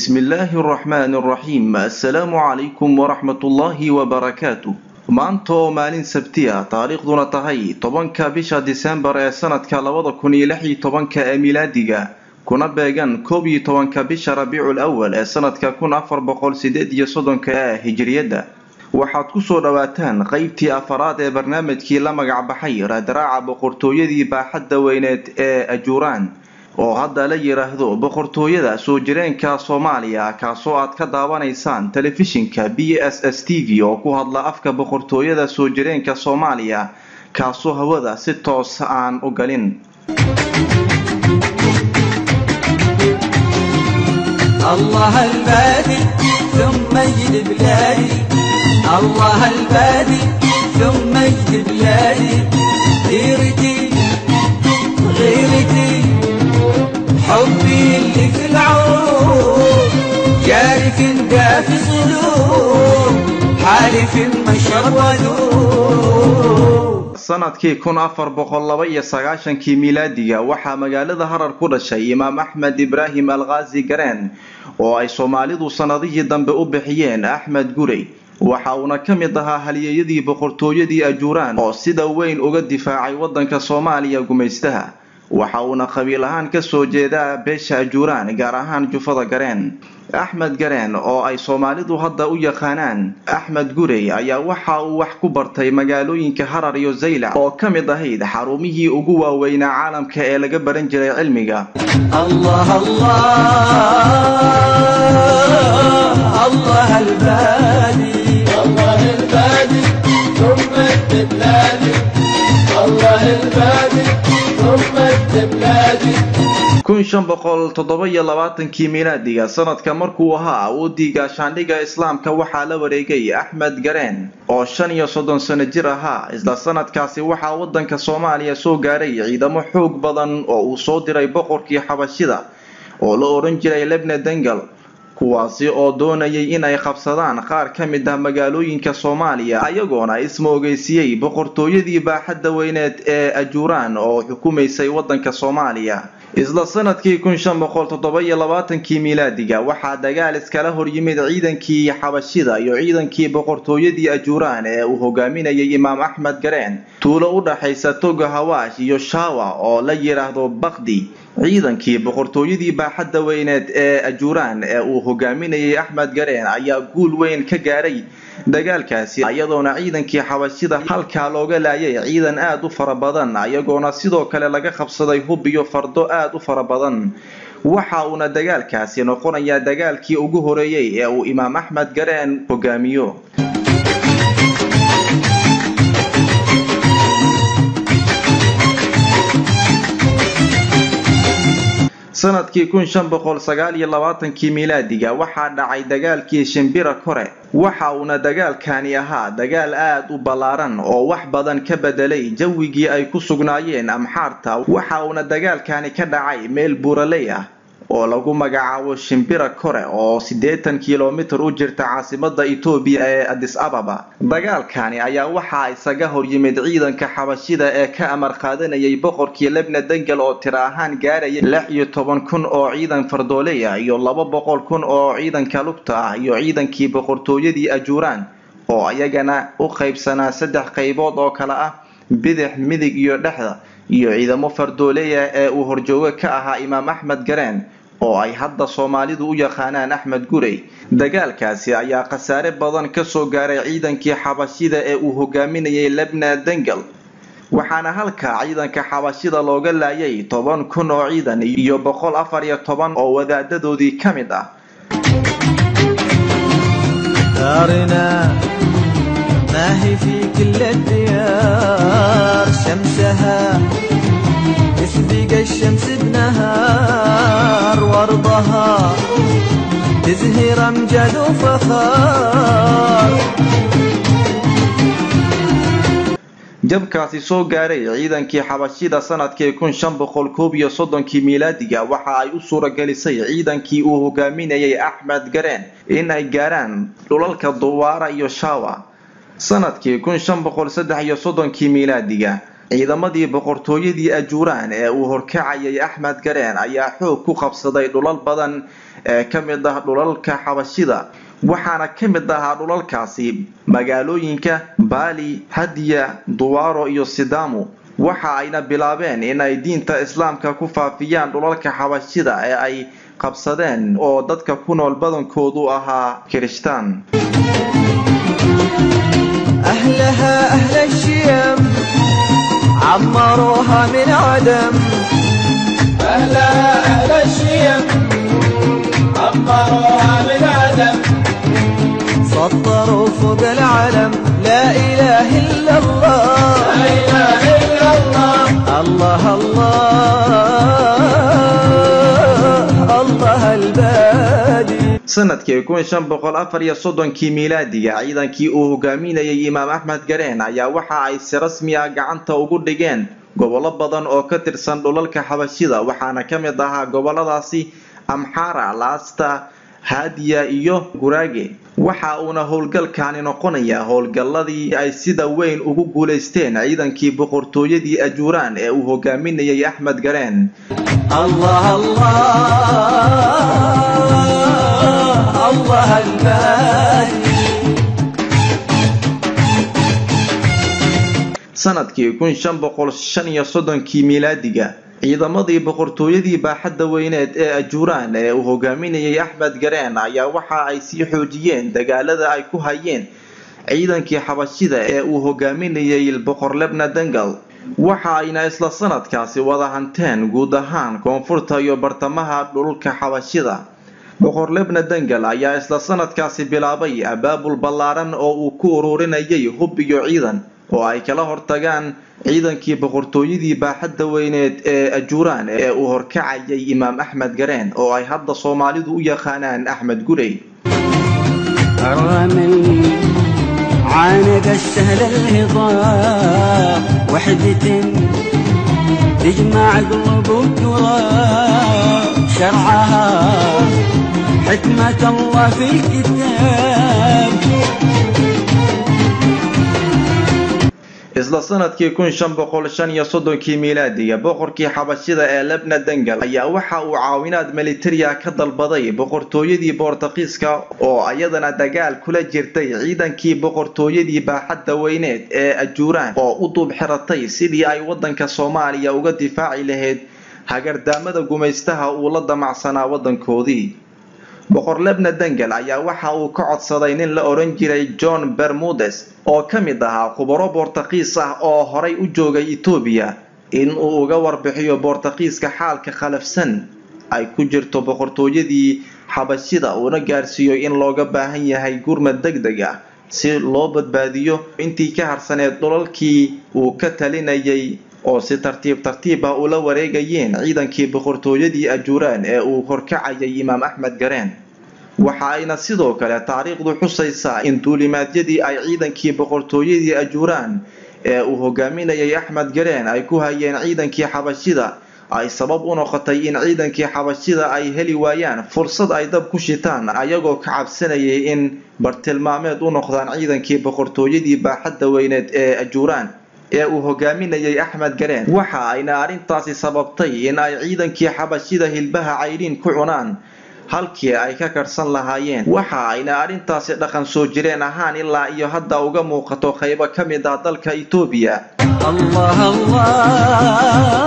بسم الله الرحمن الرحيم. السلام عليكم ورحمة الله وبركاته. maanta maalin sabtiya taariikhduna tahay 10ka bisha December ee sanadka 2016 ee miilaadiga kuna beegan 11ka bisha Rabiul Awwal ee sanadka 1438 ee hijriyada. waxaad ku soo dhawaataan qaybtii afaraad ee barnaamijkii la magac baxay raadraaca boqortooyadii baaxadda weyneed ee Ajuuraan oo hadda la yiraahdo boqortooyada soo jireenka Soomaaliya kaasoo aad ka daawanaysaan telefishinka BSS TV oo ku hadla afka boqortooyada soo jireenka Soomaaliya kaasoo hawada si toos aan u galin. الله البادي ثم يجد بلادي الله البادي ثم يجد بلادي غيرتي غيرتي حبي اللي في العروق جارك دافي صدور حالف المشرب ودور. sanadkii 1492 miilaadiga waxaa magaalada Harar ku dhashay Imaam Axmed Ibraahim Al-Ghazi Gareen oo ay Soomaalidu sanadihii dambe u bixiyeen Axmed Gurey. waxa uu ka mid ahaa halyeeyadii boqortooyadii Ajuuraan oo sida weyn uga difaacay wadanka Soomaaliya gumaystaha. waxa uu qabiil ahaan ka soo jeedaa beesha Ajuuraan gaar ahaan jufada Gareen. Axmed Gareen oo ay Soomaalidu hadda u yaqaanaan Axmed Gurey ayaa waxa uu wax ku bartay magaalooyinka Harar iyo Zaylac oo ka mid ahayd xarumihii ugu waaweynaa caalamka ee laga baran jiray cilmiga. الله الله الله البادي الله البادي ثم البلادي الله البادي ثم البلادي 1527 miilaadiga sanadka markuu ahaa awoodii gaashaandhigga islaamka waxaa la wareegay Axmed Gareen oo 35 sano jir ahaa. isla sanadkaasi waxaa wadanka Soomaaliya soo gaaray ciidamo xoog badan oo uu soo diray boqorkii Xabashida oo la oran jiray Lebne Dengal kuwaasi oo doonayay in ay qabsadaan qaar ka mid ah magaalooyinka Soomaaliya ayagoona ismoogeysiiyay boqortooyadii baaxadda weyneed ee Ajuuraan oo xukumaysay wadanka Soomaaliya. isla sanadkii 1527 miilaadiga waxaa dagaal iskala hor yimid ciidankii Xabashida iyo ciidankii boqortooyadii Ajuuraan ee uu hogaaminayay Imaam Axmed Gareen tuulo u dhaxaysa Togo Hawaash iyo Shaawa oo la yiraahdo Baqdi. ciidankii boqortooyadii baaxadda weyneed ee Ajuuraan ee uu hogaaminayay Axmed Gareen ayaa guul weyn ka gaaray dagaalkaasi ayadoona ciidankii Xabashida halka looga laayay ciidan aad u fara badan ayagoona sidoo kale laga qabsaday hub iyo fardo aad u fara badan. waxa uu dagaalkaasi noqonayaa dagaalkii ugu horeeyay ee uu Imaam Axmed Gareen hogaamiyo. sanadkii 1529 miilaadiga waxaa dhacay dagaalkii Shimbira Kore. waxa uu dagaalkani ahaa dagaal aad u ballaaran oo wax badan ka bedelay jawigii ay ku sugnaayeen Amxaarta. waxa uu dagaalkani ka dhacay meel buuraley ah oo lagu magacaabo Shimbira Kore oo 80 kiiloomitir u jirta caasimadda Itoobiya ee Addis Ababa. dagaalkani ayaa waxa isaga hor yimid ciidanka Xabashida ee ka amar qaadanayay boqorkii Lebne Dengal oo tira ahaan gaarayay 16,000 oo ciidan fardooley ah iyo 200,000 oo ciidanka lugta ah iyo ciidankii boqortooyadii Ajuuraan oo ayagana u qaybsanaa 3 qaybood oo kala ah bidix, midig iyo dhexda iyo ciidamo fardooley ah ee uu horjooga ka ahaa Imaam Axmed Gareen oo ay hadda Soomaalidu u yaqaanaan Axmed Gurey. dagaalkaasi ayaa khasaare badan ka soo gaaray ciidankii Xabashida ee uu hogaaminayay Lebne Dengal waxaana halka ciidanka Xabashida looga laayay 10,000 oo ciidan iyo 114 oo wadaadadoodii ka mid ah. دارنا ما هي في كل الديار شمسها تسبق الشمس بنهار وارضها تزهر امجاد وفخار. jabkaasi soo gaaray ciidankii Xabashida sanadkii 1531 miilaadiga waxa ay u suuragelisay ciidankii uu hogaaminayay Axmed Gareen in ay gaaraan dhulalka Duwaara iyo Shaawa. sanadkii 1533 miilaadiga ciidamadii boqortooyadii ajuuraan ee uu horkacayay Axmed Gareen ayaa xoog ku qabsaday dhulal badan ee ka mid ah dhulalka xabashida waxaana ka mid ahaa dhulalkaasi magaalooyinka Baali, Hadiya, Duwaro iyo Sidamo waxa ayna bilaabeen in ay diinta islaamka ku faafiyaan dhulalka xabashida ee ay qabsadeen oo dadka ku nool badankoodu ahaa Kirishtaan. أهلها أهل الشيم عمروها من عدم أهلها أهل الشيم عمروها من عدم سطروا فوق العلم لا إله إلا الله لا إله إلا الله الله الله الله البادي. sanadkii 1534 miilaadiga ciidankii uu hogaaminayay Imaam Axmed Gareen ayaa waxa ay si rasmi ah gacanta ugu dhigeen gobollo badan oo ka tirsan dhulalka xabashida waxaana ka mid ahaa gobolladaasi Amhara, Laasta, Hadiya iyo Gurage. waxa uuna howlgalkaani noqonayaa howlgalladii ay sida weyn ugu guuleysteen ciidankii boqortooyadii ajuuraan ee uu hogaaminayay Axmed Gareen. الله الله الله البادي. sanadkii 1535 miilaadiga ciidamadii boqortooyadii baaxadda weyneed ee ajuuraan ee uu hogaaminayay Axmed Gareen ayaa waxa ay sii xoojiyeen dagaalada ay ku hayeen ciidankii xabashida ee uu hogaaminayay boqor Lebna Dangal waxa ayna isla sanadkaasi wada hanteen guud ahaan koonfurta iyo bartamaha dhulka xabashida. boqor Lebna Dangal ayaa isla sanadkaasi bilaabay abaabul ballaaran oo uu ku ururinayay hub iyo ciidan oo ay kala hortagaan ciidankii boqortooyadii baaxadda weyneed ee ajuuraan ee uu horkacayay Imaam Axmed Gareen oo ay hadda Soomaalidu u yaqaanaan Axmed Gurey. الرمل عاند السهل الهضاب وحدة تجمع قلوب التراب شرعها حكمة الله في الكتاب. isla sanadkii 1535 miilaadiga boqorkii xabashida ee Lebna Dangal ayaa waxa uu caawinaad militariya ka dalbaday boqortooyadii Boortaqiiska oo ayadana dagaal kula jirtay ciidankii boqortooyadii baaxadda weyneed ee ajuuraan oo u dub xiratay sidii ay wadanka Soomaaliya uga difaaci lahayd hagardaamada gumaystaha uu la damacsanaa wadankoodii. boqor Lebna Dangal ayaa waxa uu ka codsaday nin la oran jiray John Bermudez oo ka mid ahaa khubaro Boortaqiis ah oo horay u joogay Itoobiya in uu uga warbixiyo Boortaqiiska xaalka khalafsan ay ku jirto boqortooyadii xabashida una gaarsiiyo in looga baahan yahay gurmad degdeg ah si loo badbaadiyo intii ka harsaneed dhulalkii uu ka talinayay oo si tartiib ah ula wareegayeen ciidankii boqortooyadii ajuuraan ee uu horkacayay Imaam Axmed Gareen. waxa ayna sidoo kale taariikhdu xusaysaa in duulimaadyadii ay ciidankii boqortooyadii ajuuraan ee uu hogaaminayay Axmed Gareen ay ku hayeen ciidankii xabashida ay sabab u noqotay in ciidankii xabashida ay heli waayaan fursad ay dab ku shitaan ayagoo ka cabsanayay in bartilmaameed u noqdaan ciidankii boqortooyadii baaxadda weyneed ee ajuuraan ee uu hogaaminayay Axmed Gareen. waxa ayna arintaasi sababtay in ay ciidankii xabashida hilbaha cayriin ku cunaan halkii ay ka karsan lahaayeen. waxa ayna arintaasi dhaqan soo jireen ahaan ilaa iyo hadda uga muuqato qaybo ka mid ah dalka Itoobiya. الله الله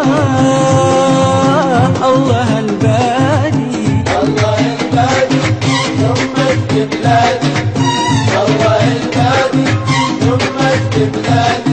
الله البادي الله البادي ثم البلاد الله البادي ثم البلاد.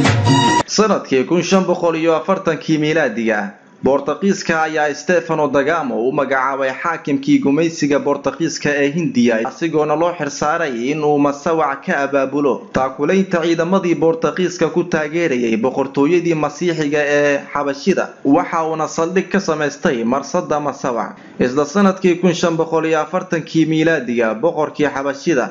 sanadkii 1540 miilaadiga Boortaqiiska ayaa Stefano da Gamo u magacaabay xaakimkii gumaysiga Boortaqiiska ee Hindiya asigoona loo xirsaaray in uu masawac ka abaabulo taakulaynta ciidamadii Boortaqiiska ku taageerayay boqortooyadii Masiixiga ee Xabashida. waxa uu saldhig ka sameystay marsada masawac. isla sanadkii 1540 miilaadiga boqorkii Xabashida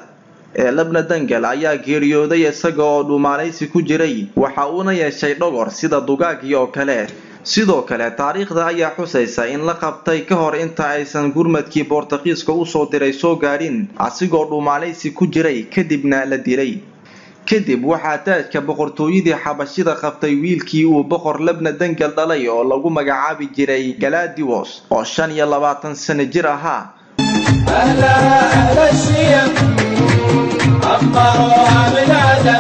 ee Lebna Dangal ayaa geeriyooday isaga oo dhuumaalaysi ku jiray waxa uuna yeeshay dhogor sida dugaagii oo kale. sidoo kale taariikhda ayaa xusaysa in la qabtay ka hor inta aysan gurmadkii Boortaqiiska u soo diray soo gaadhin asigoo dhuumaalaysi ku jiray kadibna la dilay. kadib waxaa taajka boqortooyadii xabashida qabtay wiilkii uu boqor Labna Dangal dhalay oo lagu magacaabi jiray Galadios oo 25 sano jir ahaa. أهلها أهل الشيم عمروها بلاداً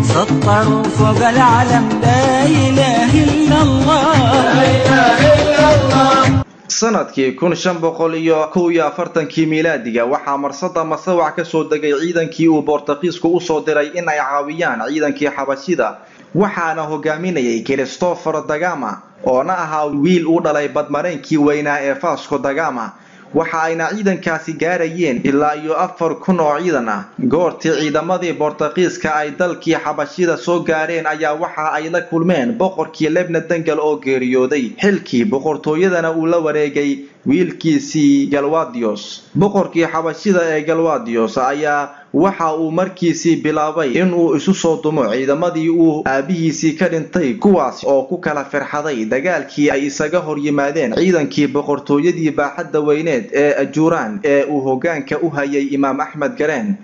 سطروا فوق العلم لا إله إلا الله لا إله إلا الله. sanadkii 1541 miilaadiga waxaa marsada masawac ka soo degay ciidankii uu Boortaqiisku u soo diray in ay caawiyaan ciidankii xabashida, waxaana hogaaminayay Christopher da Gama oo ahaa wiil u dhalay badmareenkii weynaa ee Vasco da Gama. waxa ayna ciidankaasi gaarayeen ilaa iyo 4,000 oo ciidan ah. goortii ciidamadii Boortaqiiska ay dalkii xabashida soo gaareen ayaa waxa ay la kulmeen boqorkii Labna Dangal oo geeriyooday, xilkii boqortooyadana uu la wareegay wiilkiisii Galadios. boqorkii xabashida ee Galadios ayaa waxa uu markiisii bilaabay in uu isu soo dumo ciidamadii uu aabihiisii ka dhintay, kuwaas oo ku kala firxaday dagaalkii ay isaga hor yimaadeen ciidankii boqortooyadii baaxadda weyneed ee Ajuuraan ee uu hoggaanka u hayay Imaam Axmed Gareen.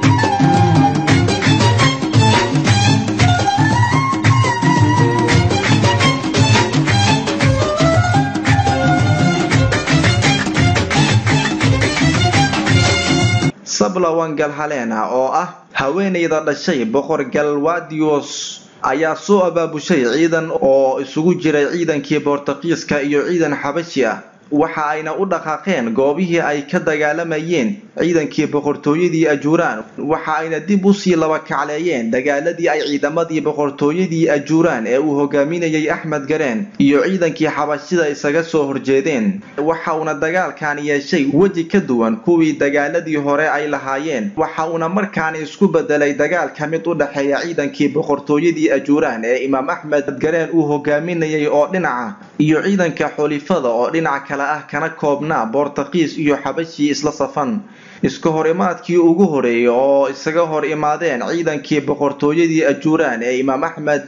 Sabla Wangal Halena oo ah haweeneyda dhashay boqor Galadios ayaa soo abaabushay ciidan oo isugu jiray ciidankii Boortaqiiska iyo ciidan xabashi ah, waxa ayna u dhaqaaqeen goobihii ay ka dagaalamayeen ciidankii boqortooyadii Ajuuraan. waxa ayna dib u sii laba kacleeyeen dagaaladii ay ciidamadii boqortooyadii Ajuuraan ee uu hogaaminayay Axmed Gareen iyo ciidankii xabashida isaga soo horjeedeen. waxa uu dagaalkan yeeshay waji ka duwan kuwii dagaaladii hore ay lahaayeen, waxa uu markaan isku bedelay dagaal ka mid u dhaxeeya ciidankii boqortooyadii Ajuuraan ee Imaam Axmed Gareen uu hogaaminayay oo dhinaca iyo ciidanka xulifada oo dhinaca kana koobnaa Boortaqiis iyo xabashi isla safan. iska horimaadkii ugu horeeyay oo isaga hor imaadeen ciidankii boqortooyadii Ajuuraan ee Imaam Axmed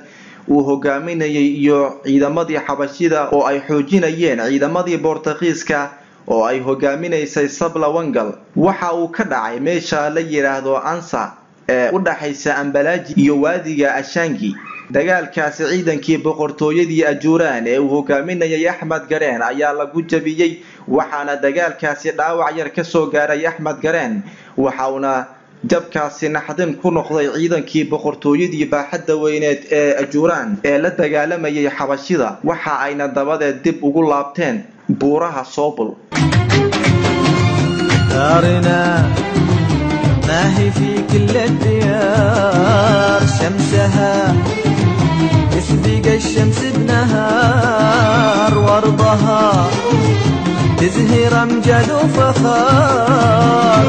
uu hogaaminayay iyo ciidamadii xabashida oo ay xoojinayeen ciidamadii Boortaqiiska oo ay hogaaminaysay Sabla Wangal, waxa uu ka dhacay meesha la yiraahdo Ansa ee u dhaxaysa Ambalaaji iyo waadiga Ashangi. dagaalkaasi ciidankii boqortooyadii Ajuuraan ee uu hogaaminayay Axmed Gareen ayaa lagu jabiyay, waxaana dagaalkaasi dhaawac yar ka soo gaaray Axmed Gareen, waxaana jabkaasi naxdin ku noqday ciidankii boqortooyadii baaxadda weyneed ee Ajuuraan ee la dagaalamayay xabashida, waxa ayna dabadeed dib ugu laabteen buuraha Soobul. ما هي في كل الديار شمسها تسبق الشمس بنهار وارضها تزهر امجد وفخار.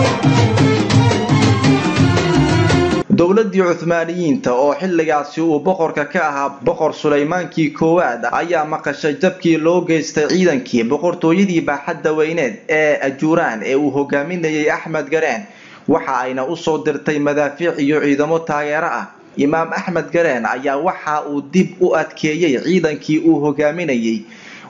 dowladii Cuthmaaniyiinta oo xilligaasi uu boqorka ka ahaa boqor Suleymaankii koowaad ayaa maqashay jabkii loo geystay ciidankii boqortooyadii baaxadda weyneed ee Ajuuraan ee uu hogaaminayay Axmed Gareen, waxa ayna u soo dirtay madaafiic iyo ciidamo taageero ah. Imaam Axmed Gareen ayaa waxa uu dib u adkeeyay ciidankii uu hogaaminayay,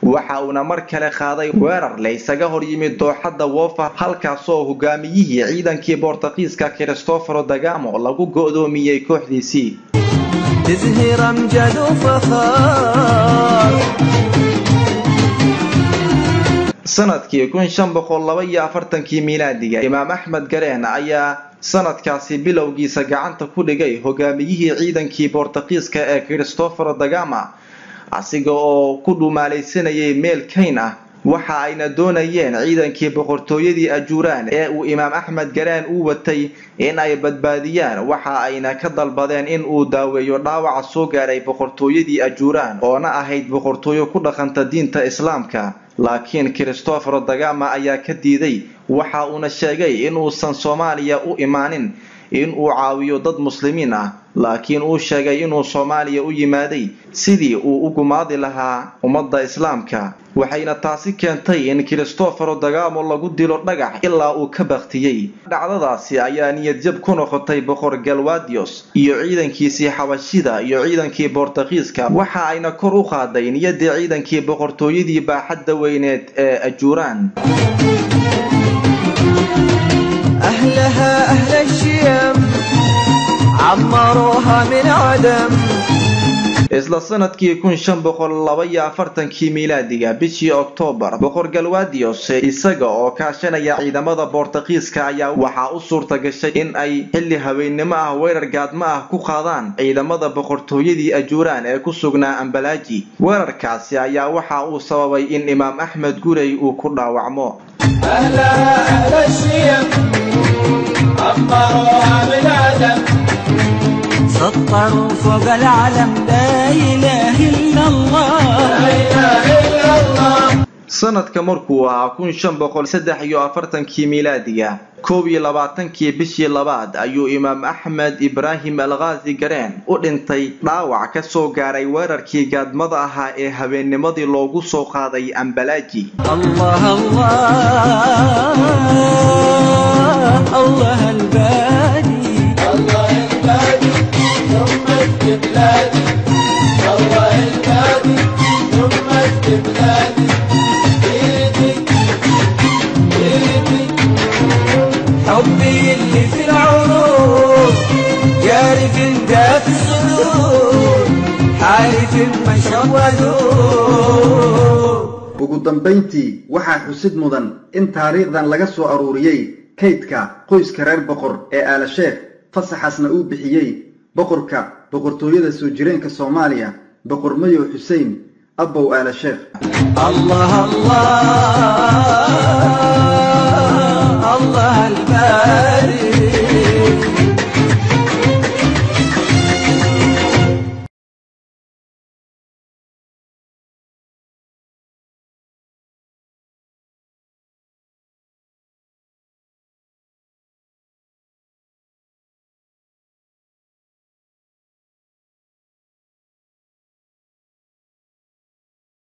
waxa uuna mar kale qaaday weerar la isaga hor yimid dooxada Wofa, halkaasoo hogaamiyihii ciidankii Boortaqiiska Christopher da Gama lagu go'doomiyay kooxdiisii. تزهر امجد وفخار. sanadkii 1542 miilaadiga Imaam Axmed Gareen ayaa sanadkaasi bilowgiisa gacanta ku dhigay hogaamiyihii ciidankii Boortaqiiska ee Christopher da Gama, asiga oo ku dhumaalaysanayay meel kayn ah. waxa ayna doonayeen ciidankii boqortooyadii Ajuuraan ee uu Imaam Axmed Gareen u watay in ay badbaadiyaan, waxa ayna ka dalbadeen in uu daaweeyo dhaawaca soo gaaray boqortooyadii Ajuuraan oo ahayd boqortooyo ku dhaqanta diinta Islaamka. laakiin Christopher da Gama ayaa ka diiday, waxa uu sheegay in uusan Soomaaliya u imaanin in uu caawiyo dad muslimiin ah, laakiin uu sheegay inuu Soomaaliya u yimaaday sidii uu u gumaadi lahaa ummadda Islaamka. waxayna taasi keentay in Christopher da Gama lagu dilo dhagax ilaa uu ka baqtiyay. dhacdadaasi ayaa niyad jab ku noqotay boqor Galadios iyo ciidankiisii xabashida iyo ciidankii Boortaqiiska, waxa ayna kor u qaaday niyadii ciidankii boqortooyadii baaxadda weyneed ee Ajuuraan. أهلها أهل الشيم عمروها من عدم isla sanadkii 1542 miilaadiga bishii Oktoobar boqor Galwadios isaga oo kaashanaya ciidamada Boortaqiiska ayaa waxa u suurta gashay in ay xilli habeenimo ah weerar gaadma ah ku qaadaan ciidamada boqortooyadii Ajuuraan ee ku sugnaa Ambalaaji weerarkaasi ayaa waxa uu sababay in Imaam Axmed Gurey uu ku dhaawacmo أهلا أهل الشيم عمروها من عدم سطروا فوق العلم لا إله إلا الله لا إله إلا الله sanadka markuu ahaa 1543 miilaadiga 22 bishii labaad ayuu Imaam Axmed Ibraahim Al-Ghazi Gareen u dhintay dhaawac ka soo gaaray weerarkii gaadmada ahaa ee habeennimadii loogu soo qaaday Ambalaaji الله الله الله البادي الله البادي ثم استبلادي الله البادي ثم استبلادي حبي اللي في العروق جاري في الجاف الصدور حارف المشودور ugu dambeyntii waxaa xusid mudan in taariikhdan laga soo aruuriyay kaydka qoyska reer boqor ee Aala Sheekh fasaxasna uu bixiyay boqorka boqortooyada soo jireenka Soomaaliya boqor Mayo Xuseen Abow Aala Sheekh الله الله الله الباري